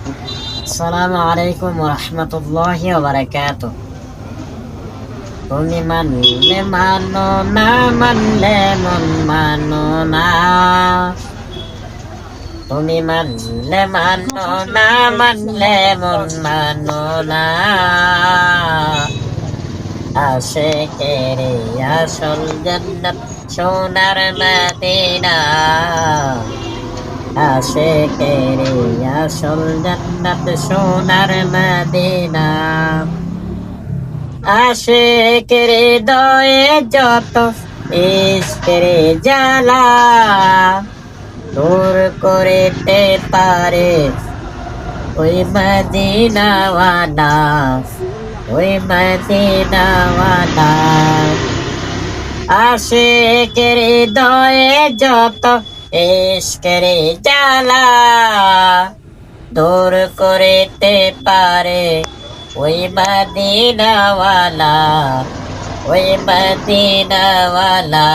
আসসালামু আলাইকুম ওয়া রাহমাতুল্লাহি ওয়া বারাকাতুহু। তুমি মানলে মানো, না মানলে মন মানো না। তুমি মানলে মানো, না মানলে মন মানো না। আশিকের আসল জান্নাত সোনার মদিনা। আশিকের আসল জান্নাত সোনার মদিনা। আশিকের হৃদয়ে যত ইশকের জ্বালা দূর করিতে পারে ওই মদিনাওয়ালা, ওই মদিনাওয়ালা। আশিকের হৃদয়ে যত ইশকের জ্বালা দূর করিতে পারে ওই মদিনাওয়ালা, ওই মদিনাওয়ালা।